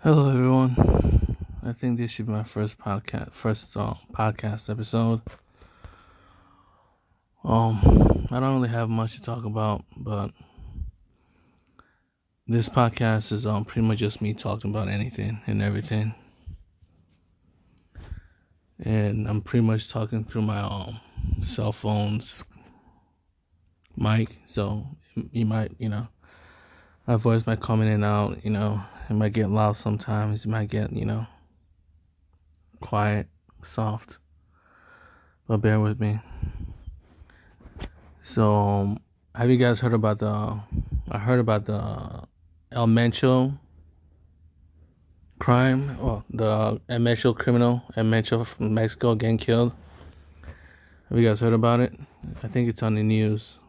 Hello, everyone. I think this should be my first podcast episode. I don't really have much to talk about, but this podcast is pretty much just me talking about anything and everything, and I'm pretty much talking through my cell phone's mic, so you might, my voice might come in and out, it might get loud sometimes, it might get, quiet, soft, but bear with me. So, have you guys heard about I heard about the El Mencho crime? Well, the El Mencho criminal, El Mencho from Mexico, getting killed. Have you guys heard about it? I think it's on the news.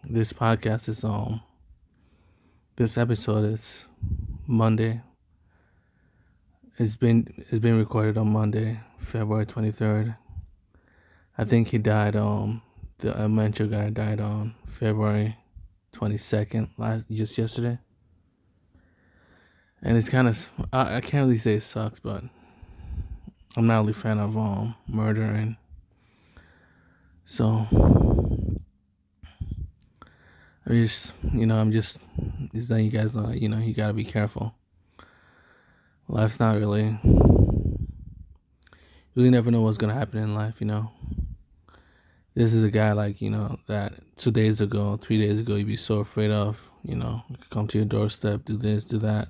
This podcast is This episode is Monday. It's been recorded on Monday, February 23rd. I think he died. The El Mencho guy died on February 22nd, just yesterday. And it's kind of, I can't really say it sucks, but I'm not really a fan of murdering. So just letting you guys know, you gotta be careful. Life's not really, you really never know what's gonna happen in life, This is a guy that 2 days ago, 3 days ago, you'd be so afraid of, come to your doorstep, do this, do that.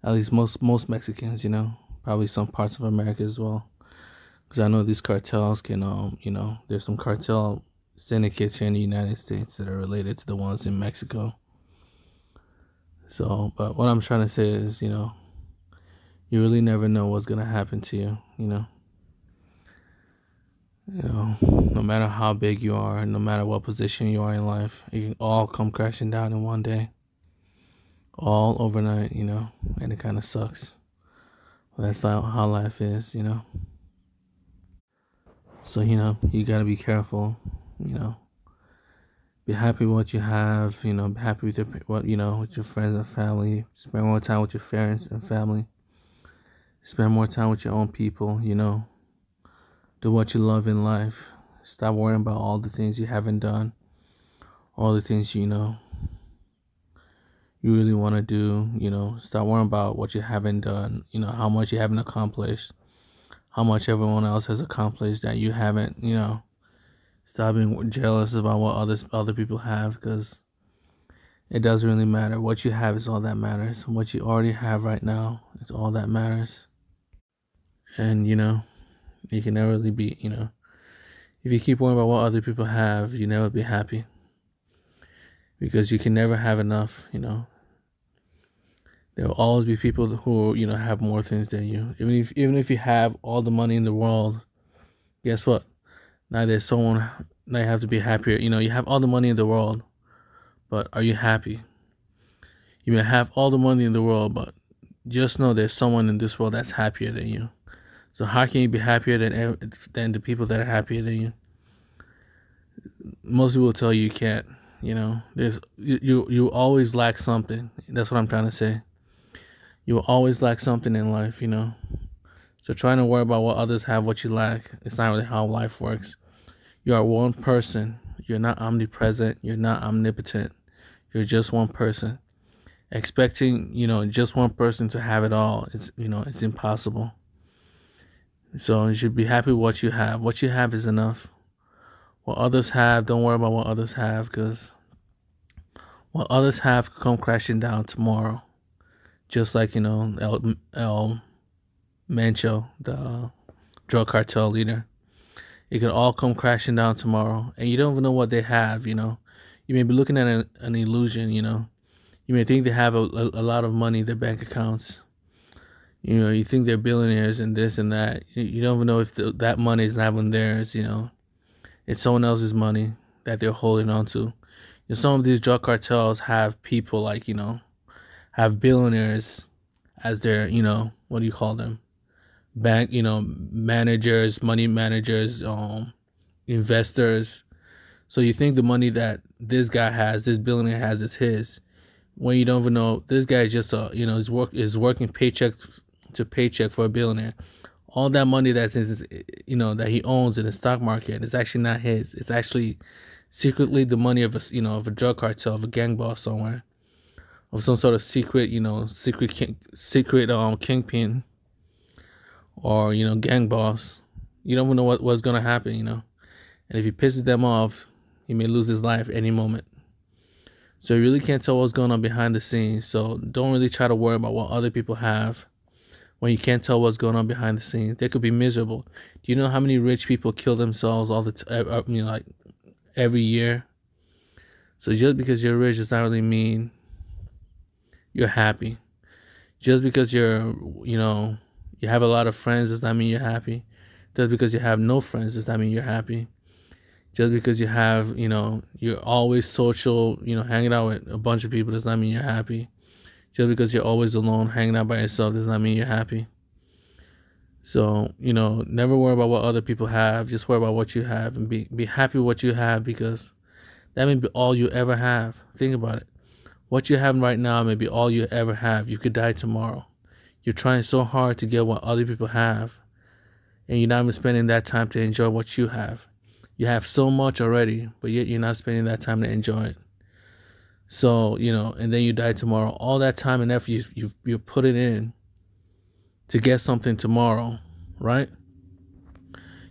At least most Mexicans, probably some parts of America as well. Because I know these cartels can, there's some cartel syndicates here in the United States that are related to the ones in Mexico. So, but what I'm trying to say is, you really never know what's gonna happen to you. No matter how big you are, no matter what position you are in life, it can all come crashing down in one day, all overnight, and it kind of sucks. But that's not how life is. So you gotta be careful. Be happy with what you have. Be happy with with your friends and family. Spend more time with your parents and family. Spend more time with your own people. Do what you love in life. Stop worrying about all the things you haven't done, all the things you really want to do. Stop worrying about what you haven't done. How much you haven't accomplished, how much everyone else has accomplished that you haven't. Stop being jealous about what other people have, because it doesn't really matter. What you have is all that matters. What you already have right now is all that matters. And you can never really be. If you keep worrying about what other people have, you never be happy, because you can never have enough. There will always be people who have more things than you. Even if you have all the money in the world, guess what? Now you have to be happier. You have all the money in the world, but are you happy? You may have all the money in the world, but just know there's someone in this world that's happier than you. So how can you be happier than the people that are happier than you? Most people will tell you can't. There's you always lack something. That's what I'm trying to say. You will always lack something in life. So trying to worry about what others have, what you lack, it's not really how life works. You are one person. You're not omnipresent. You're not omnipotent. You're just one person. Expecting, just one person to have it all, it's impossible. So you should be happy with what you have. What you have is enough. What others have, don't worry about what others have, because what others have could come crashing down tomorrow. Just like, El Mencho, the drug cartel leader. It could all come crashing down tomorrow, and you don't even know what they have. You may be looking at an illusion. You may think they have a lot of money in their bank accounts. You think they're billionaires and this and that. You don't even know if that money is not even theirs. It's someone else's money that they're holding on to. Some of these drug cartels have people have billionaires as their, what do you call them? Bank, managers, money managers, investors. So you think the money that this guy has, this billionaire has, is his. when you don't even know this guy is just a is working paycheck to paycheck for a billionaire. All that money that's in his, that he owns in the stock market is actually not his. It's actually secretly the money of a drug cartel, of a gang boss somewhere, of some sort of secret kingpin, or gang boss. You don't even know what's gonna happen. And if he pisses them off, he may lose his life any moment. So you really can't tell what's going on behind the scenes. So don't really try to worry about what other people have when you can't tell what's going on behind the scenes. They could be miserable. Do you know how many rich people kill themselves all the time? Like every year. So just because you're rich does not really mean you're happy. Just because you have a lot of friends does not mean you're happy. Just because you have no friends does not mean you're happy. Just because you have, you're always social, hanging out with a bunch of people does not mean you're happy. Just because you're always alone, hanging out by yourself does not mean you're happy. So, never worry about what other people have. Just worry about what you have and be happy with what you have, because that may be all you ever have. Think about it. What you have right now may be all you ever have. You could die tomorrow. You're trying so hard to get what other people have, and you're not even spending that time to enjoy what you have. You have so much already, but yet you're not spending that time to enjoy it. So, and then you die tomorrow. All that time and effort you put it in to get something tomorrow, right?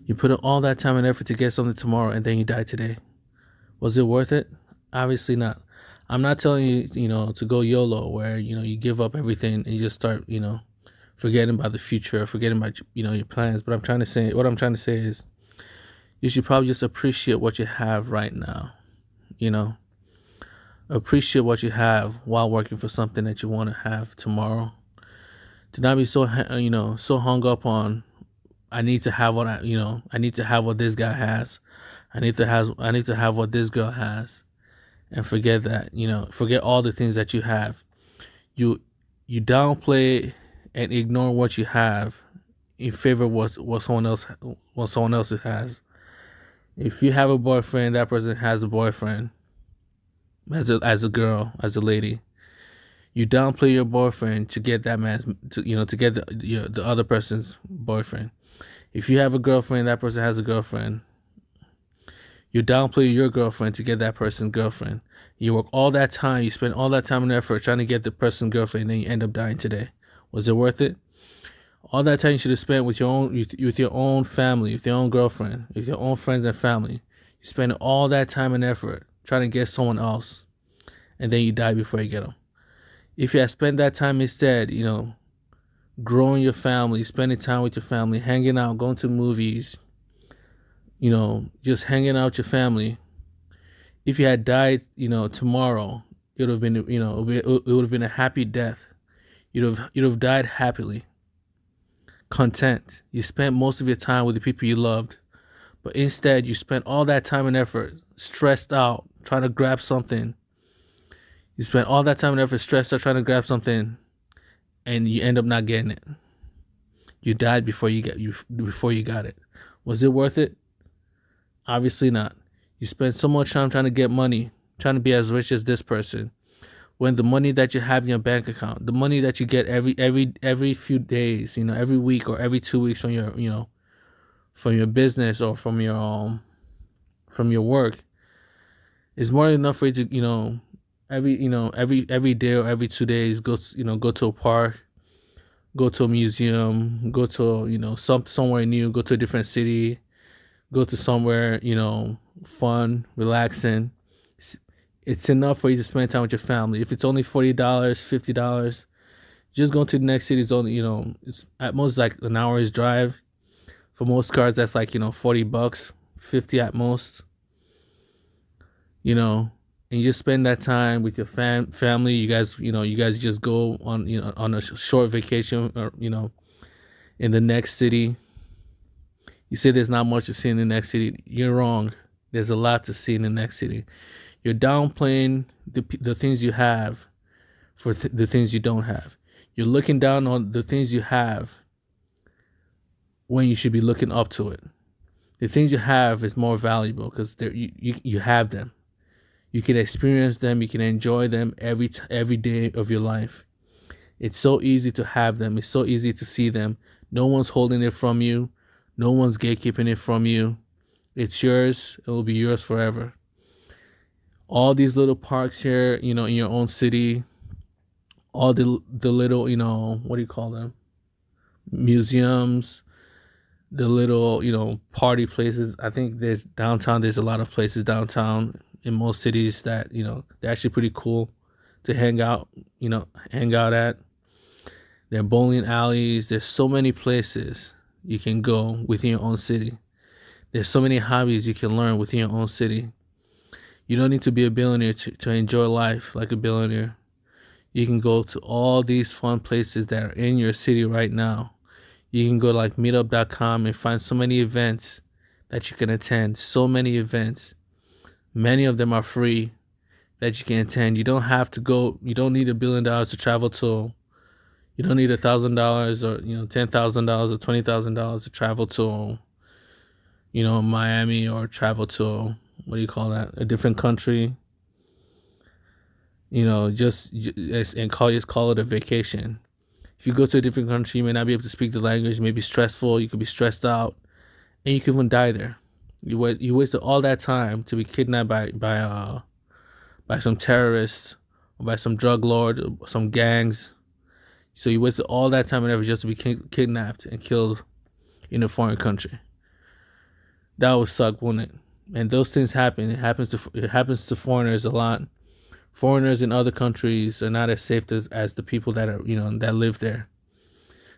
You put in all that time and effort to get something tomorrow, and then you die today. Was it worth it? Obviously not. I'm not telling you, to go YOLO, where, you give up everything and you just start, forgetting about the future, forgetting about, your plans. But what I'm trying to say is, you should probably just appreciate what you have right now. Appreciate what you have while working for something that you want to have tomorrow. Do not be so hung up on, I need to have what I need to have what this guy has. I need to have what this girl has, and forget that. Forget all the things that you have. You downplay and ignore what you have in favor of what someone else has. If you have a boyfriend, that person has a boyfriend. As a girl, as a lady, you downplay your boyfriend to get that man's, to get the other person's boyfriend. If you have a girlfriend, that person has a girlfriend. You downplay your girlfriend to get that person's girlfriend. You work all that time, you spend all that time and effort trying to get the person's girlfriend, and then you end up dying today. Was it worth it? All that time you should have spent with your own family, with your own girlfriend, with your own friends and family. You spend all that time and effort trying to get someone else, and then you die before you get them. If you had spent that time instead, growing your family, spending time with your family, hanging out, going to movies, just hanging out with your family. If you had died, tomorrow, it would have been, it would have been a happy death. You'd have died happily, content. You spent most of your time with the people you loved, but instead you spent all that time and effort stressed out trying to grab something. You spent all that time and effort stressed out trying to grab something, and you end up not getting it. You died before you got it. Was it worth it? Obviously not. You spend so much time trying to get money, trying to be as rich as this person, when the money that you have in your bank account, the money that you get every few days, every week or every 2 weeks from your business or from your work, is more than enough for you to every day or every 2 days go to a park, go to a museum, go to somewhere new, go to a different city, go to somewhere fun, relaxing. It's enough for you to spend time with your family. If it's only $40, $50, just going to the next city is only it's at most like an hour's drive. For most cars, that's like $40, 50 at most. And you just spend that time with your family. You guys just go on a short vacation, or in the next city. You say there's not much to see in the next city. You're wrong. There's a lot to see in the next city. You're downplaying the things you have for the things you don't have. You're looking down on the things you have when you should be looking up to it. The things you have is more valuable because you have them. You can experience them. You can enjoy them every day of your life. It's so easy to have them. It's so easy to see them. No one's holding it from you. No one's gatekeeping it from you. It's yours. It will be yours forever. All these little parks here, in your own city, all the little, what do you call them? Museums, the little, party places. I think there's downtown. There's a lot of places downtown in most cities that, they're actually pretty cool to hang out at. There are bowling alleys. There's so many places you can go within your own city. There's so many hobbies you can learn within your own city. You don't need to be a billionaire to enjoy life like a billionaire. You can go to all these fun places that are in your city right now. You can go to like meetup.com and find so many events that you can attend. So many events. Many of them are free that you can attend. You don't have to go. You don't need $1 billion to travel to. You don't need $1,000 or $10,000 or $20,000 to travel to Miami, or travel to, what do you call that, a different country. And call it a vacation. If you go to a different country, you may not be able to speak the language. You may be stressful. You could be stressed out, and you could even die there. You wasted all that time to be kidnapped by some terrorists, or by some drug lord, or some gangs. So you wasted all that time and effort just to be kidnapped and killed in a foreign country. That would suck, wouldn't it? And those things happen. It happens to foreigners a lot. Foreigners in other countries are not as safe as the people that are that live there.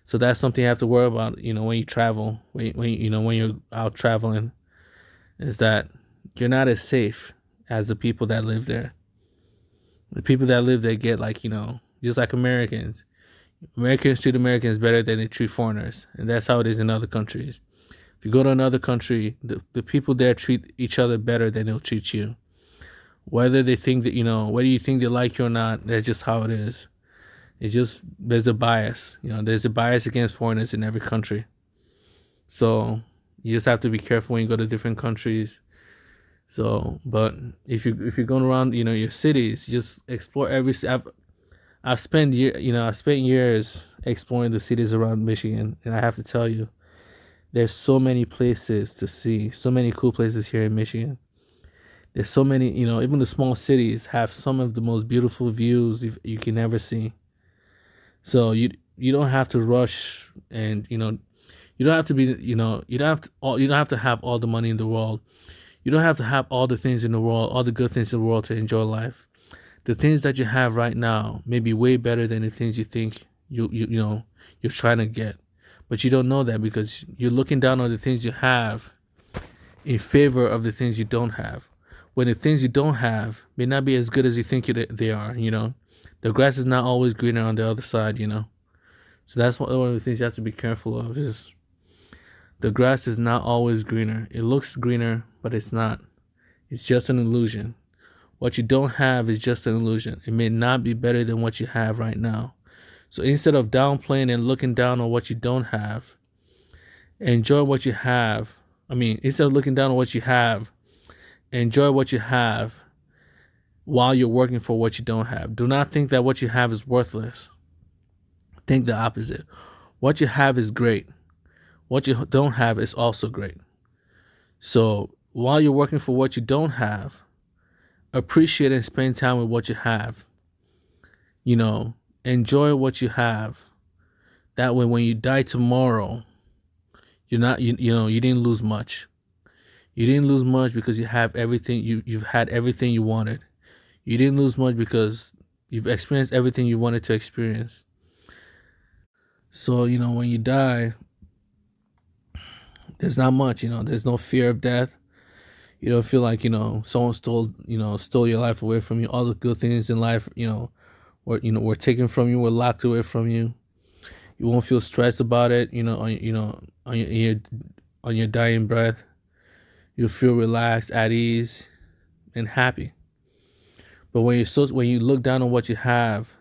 So that's something you have to worry about. When you travel, when you're out traveling, is that you're not as safe as the people that live there. The people that live there get just like Americans. Americans treat Americans better than they treat foreigners, and that's how it is in other countries. If you go to another country, the people there treat each other better than they'll treat you. Whether they think that, whether you think they like you or not, that's just how it is. It's just, there's a bias. There's a bias against foreigners in every country. So you just have to be careful when you go to different countries. So, but if you're going around, your cities, just explore every. I've spent years exploring the cities around Michigan, and I have to tell you, there's so many places to see, so many cool places here in Michigan. There's so many, even the small cities have some of the most beautiful views you can ever see. So you don't have to rush, and you don't have to be, you don't have to have all the money in the world. You don't have to have all the things in the world, all the good things in the world to enjoy life. The things that you have right now may be way better than the things you think you're trying to get. But you don't know that because you're looking down on the things you have in favor of the things you don't have. When the things you don't have may not be as good as you think they are, The grass is not always greener on the other side, So that's one of the things you have to be careful of, is the grass is not always greener. It looks greener, but it's not. It's just an illusion. What you don't have is just an illusion. It may not be better than what you have right now. So instead of downplaying and looking down on what you don't have, enjoy what you have. Instead of looking down on what you have, enjoy what you have while you're working for what you don't have. Do not think that what you have is worthless. Think the opposite. What you have is great. What you don't have is also great. So while you're working for what you don't have, appreciate and spend time with what you have. Enjoy what you have. That way, when you die tomorrow, you didn't lose much. You didn't lose much because you have everything. You've had everything you wanted. You didn't lose much because you've experienced everything you wanted to experience. So when you die, there's not much. There's no fear of death. You don't feel like someone stole your life away from you. All the good things in life were taken from you, were locked away from you. You won't feel stressed about it. On your dying breath, you'll feel relaxed, at ease, and happy. But when you look down on what you have,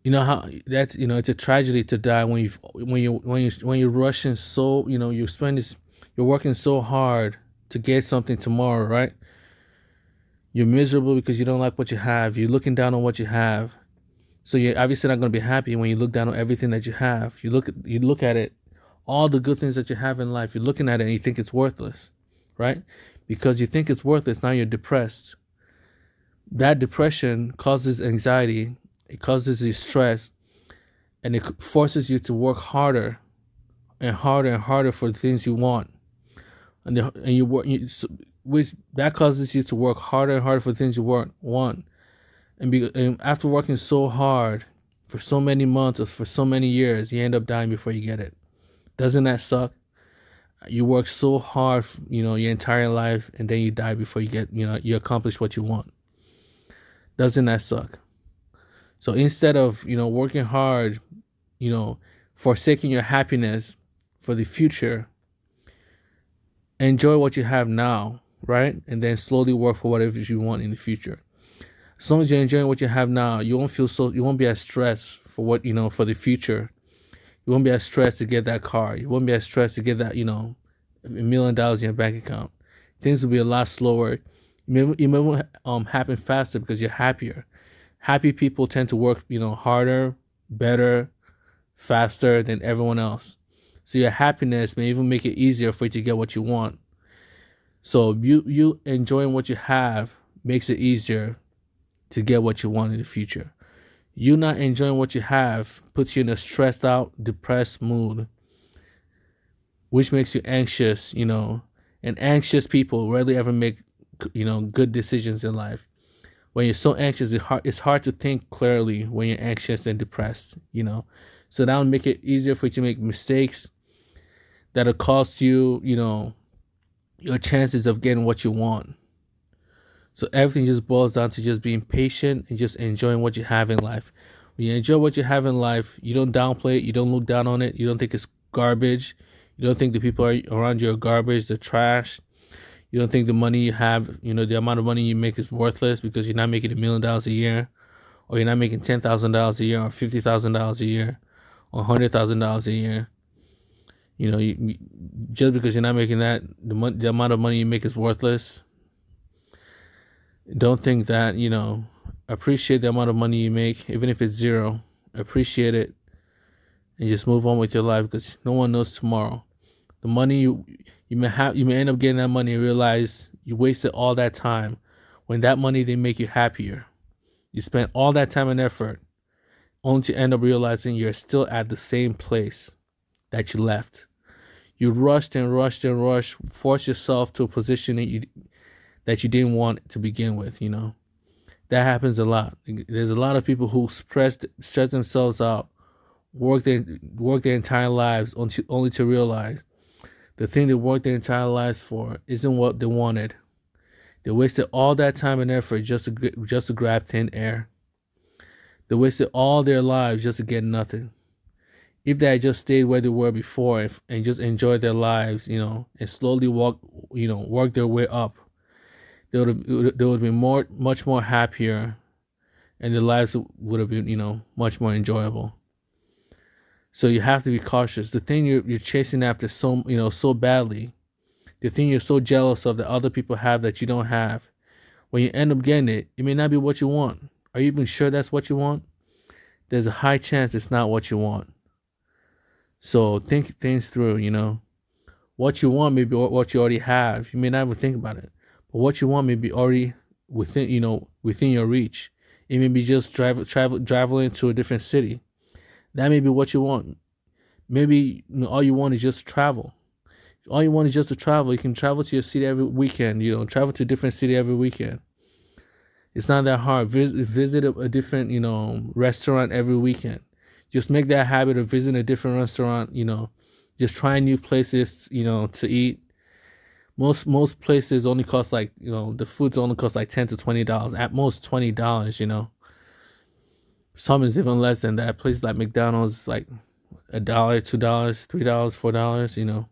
how that's it's a tragedy to die when you're rushing so you're working so hard to get something tomorrow, right? You're miserable because you don't like what you have. You're looking down on what you have. So you're obviously not going to be happy when you look down on everything that you have. You look at it, all the good things that you have in life. You're looking at it and you think it's worthless, right? Because you think it's worthless, now you're depressed. That depression causes anxiety. It causes you stress, and it forces you to work harder and harder and harder for the things you want. And you work, which that causes you to work harder and harder for the things you want. And after working so hard for so many months or for so many years, you end up dying before you get it. Doesn't that suck? You work so hard, your entire life, and then you die before you accomplish what you want. Doesn't that suck? So instead of, working hard, forsaking your happiness for the future, enjoy what you have now, right? And then slowly work for whatever you want in the future. As long as you're enjoying what you have now, you won't be as stressed for for the future. You won't be as stressed to get that car. You won't be as stressed to get that, $1 million in your bank account. Things will be a lot slower. It may happen faster because you're happier. Happy people tend to work, harder, better, faster than everyone else. So your happiness may even make it easier for you to get what you want. So you enjoying what you have makes it easier to get what you want in the future. You not enjoying what you have puts you in a stressed out, depressed mood, which makes you anxious, and anxious people rarely ever make, good decisions in life. When you're so anxious, it's hard to think clearly when you're anxious and depressed, So that will make it easier for you to make mistakes that'll cost you, your chances of getting what you want. So everything just boils down to just being patient and just enjoying what you have in life. When you enjoy what you have in life, you don't downplay it, you don't look down on it, you don't think it's garbage, you don't think the people around you are garbage, they're trash. You don't think the money you have, the amount of money you make is worthless because you're not making $1 million a year, or you're not making $10,000 a year, or $50,000 a year, or $100,000 a year. Just because you're not making that, the amount of money you make is worthless. Don't think that, appreciate the amount of money you make, even if it's zero. Appreciate it and just move on with your life because no one knows tomorrow. The money you may end up getting that money and realize you wasted all that time when that money didn't make you happier. You spent all that time and effort only to end up realizing you're still at the same place that you left. You rushed and rushed and rushed, forced yourself to a position that you didn't want to begin with, That happens a lot. There's a lot of people who stress themselves out, work their entire lives only to realize the thing they worked their entire lives for isn't what they wanted. They wasted all that time and effort just to grab thin air. They wasted all their lives just to get nothing. If they had just stayed where they were before and just enjoyed their lives, and slowly work their way up, they would have been much more happier, and their lives would have been, much more enjoyable. So you have to be cautious. The thing you're chasing after so badly, the thing you're so jealous of that other people have that you don't have, when you end up getting it, it may not be what you want. Are you even sure that's what you want? There's a high chance it's not what you want. So think things through, What you want may be what you already have. You may not even think about it. But what you want may be already within your reach. It may be just traveling to a different city. That may be what you want. Maybe all you want is just travel. If all you want is just to travel, you can travel to your city every weekend. Travel to a different city every weekend. It's not that hard. Visit a different, restaurant every weekend. Just make that habit of visiting a different restaurant. Just trying new places, to eat. Most places only cost the foods only cost like $10 to $20. At most $20. Some is even less than that. Places like McDonald's, like $1, $2, $3, $4.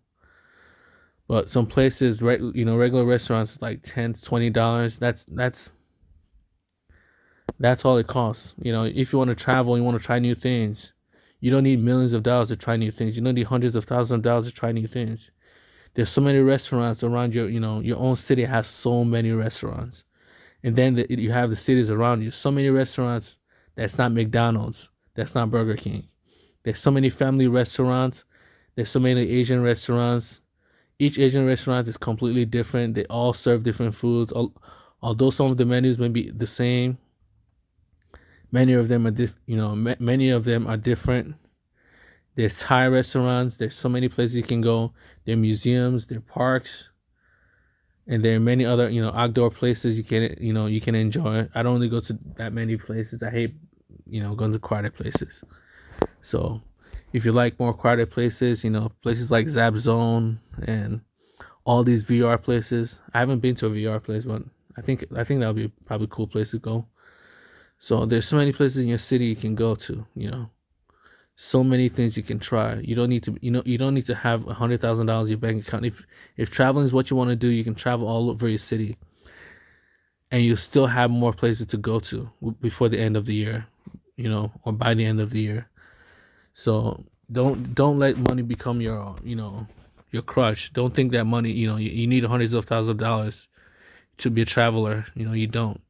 But some places, regular restaurants, like $10 to $20. That's all it costs. If you want to travel, you want to try new things. You don't need millions of dollars to try new things. You don't need hundreds of thousands of dollars to try new things. There's so many restaurants around your own city has so many restaurants. And then you have the cities around you. So many restaurants that's not McDonald's, that's not Burger King. There's so many family restaurants. There's so many Asian restaurants. Each Asian restaurant is completely different. They all serve different foods. Although some of the menus may be the same, many of them are many of them are different. There's Thai restaurants. There's so many places you can go. There are museums. There are parks, and there are many other outdoor places you can enjoy. I don't really go to that many places. I hate going to crowded places. So if you like more crowded places, places like Zap Zone and all these VR places. I haven't been to a VR place, but I think that would be probably a cool place to go. So there's so many places in your city you can go to. So many things you can try. You don't need to you don't need to have $100,000 in your bank account. If traveling is what you want to do, you can travel all over your city, and you still have more places to go to before the end of the year, or by the end of the year. So don't let money become your crush. Don't think that money you need hundreds of thousands of dollars to be a traveler. You don't.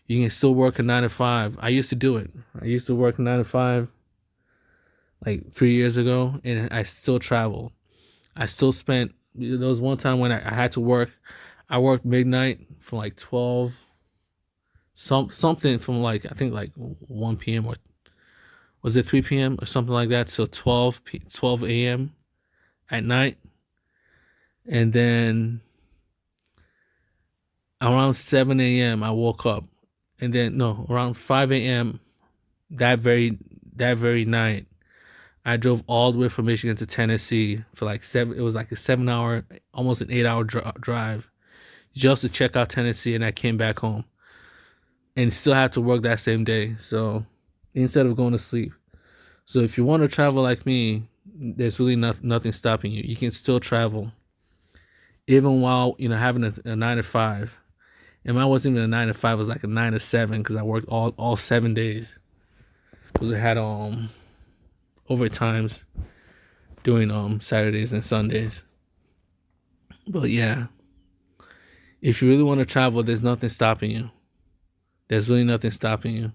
You can still work a 9 to 5. I used to do it. I used to work 9 to 5 like 3 years ago, and I still travel. I still spent. There was one time when I had to work. I worked midnight from like 12, something from like I think like 1 p.m. or was it 3 p.m. or something like that. So 12 a.m. at night, and then around 7 a.m. I woke up, and then no, around 5 a.m. that very night I drove all the way from Michigan to Tennessee for like seven. It was like a 7 hour, almost an 8 hour drive, just to check out Tennessee, and I came back home, and still had to work that same day. So instead of going to sleep, so if you want to travel like me, there's really nothing stopping you. You can still travel, even while having a 9 to 5. And mine wasn't even a 9 to 5; it was like a 9 to 7 because I worked all 7 days. Because we had overtimes doing Saturdays and Sundays. But yeah, if you really want to travel, there's nothing stopping you. There's really nothing stopping you.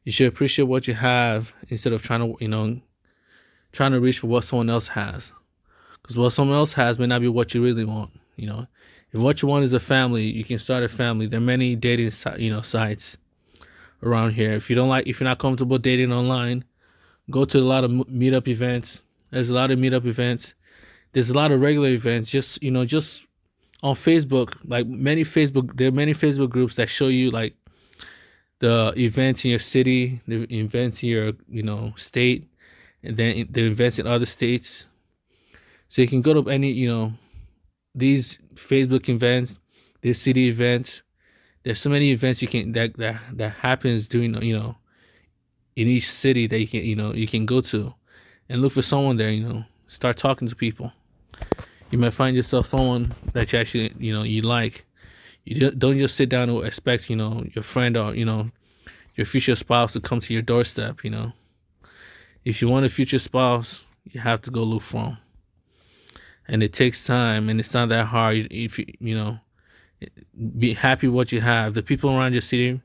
You should appreciate what you have instead of trying to reach for what someone else has. Because what someone else has may not be what you really want. If what you want is a family, you can start a family. There are many dating sites around here. If you're not comfortable dating online, go to a lot of meetup events. There's a lot of meetup events. There's a lot of regular events. Just on Facebook, there are many Facebook groups that show you like the events in your city, the events in your state, and then the events in other states. So you can go to any these Facebook events, these city events. There's so many events you can that happens during in each city that you can go to, and look for someone there. Start talking to people. You might find yourself someone that you actually you like. You don't just sit down and expect your friend or your future spouse to come to your doorstep. If you want a future spouse, you have to go look for them, and it takes time, and it's not that hard. If be happy with what you have. The people around your city,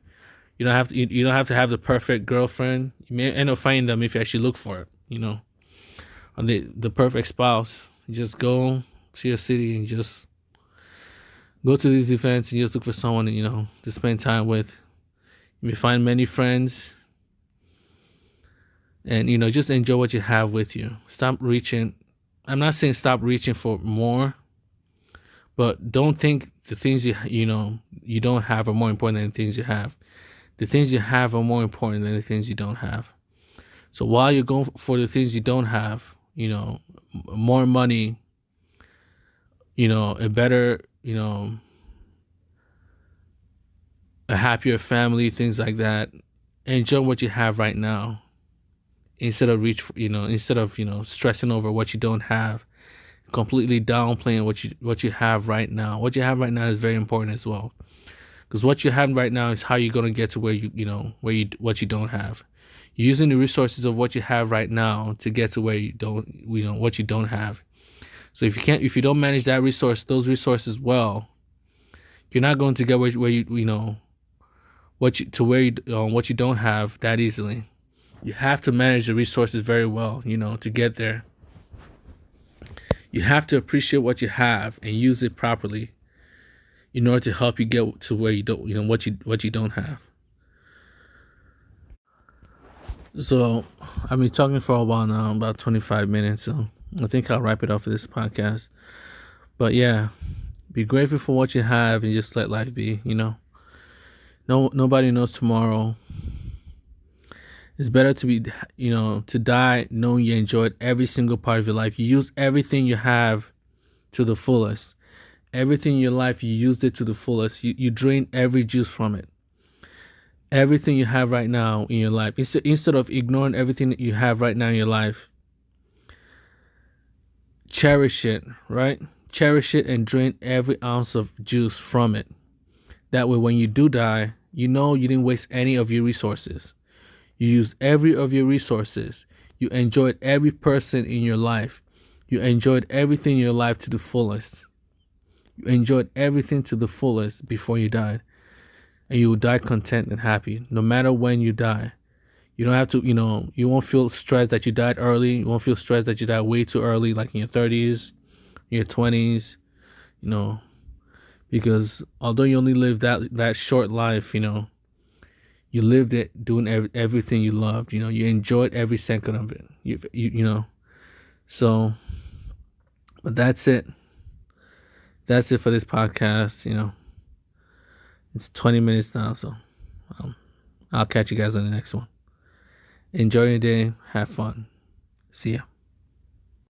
you don't have to have the perfect girlfriend. You may end up finding them if you actually look for it. Or the perfect spouse. You just go to your city and just go to these events and just look for someone to spend time with. You may find many friends, and just enjoy what you have with you. Stop reaching. I'm not saying stop reaching for more, but don't think the things you don't have are more important than the things you have. The things you have are more important than the things you don't have. So while you're going for the things you don't have, more money, a better, a happier family, things like that. Enjoy what you have right now, instead of stressing over what you don't have, completely downplaying what you have right now. What you have right now is very important as well, because what you have right now is how you're gonna get to where what you don't have. You're using the resources of what you have right now to get to where you don't what you don't have. So if you don't manage those resources well, you're not going to get where what you don't have that easily. You have to manage the resources very well, to get there. You have to appreciate what you have and use it properly in order to help you get to where you don't, what you don't have. So I've been talking for a while now, about 25 minutes. So I think I'll wrap it up for this podcast. But yeah, be grateful for what you have and just let life be. No, nobody knows tomorrow. It's better to be, to die knowing you enjoyed every single part of your life. You used everything you have to the fullest. Everything in your life, you used it to the fullest. You drained every juice from it. Everything you have right now in your life, instead of ignoring everything that you have right now in your life, cherish it, right? Cherish it and drain every ounce of juice from it. That way, when you do die, you didn't waste any of your resources. You used every of your resources. You enjoyed every person in your life. You enjoyed everything in your life to the fullest. You enjoyed everything to the fullest before you died. And you will die content and happy, no matter when you die. You don't have to, you won't feel stressed that you died early. You won't feel stressed that you died way too early, like in your 30s, in your 20s, because although you only lived that short life, you lived it doing everything you loved. You enjoyed every second of it. So, but that's it. That's it for this podcast. It's 20 minutes now, so I'll catch you guys on the next one. Enjoy your day. Have fun. See ya.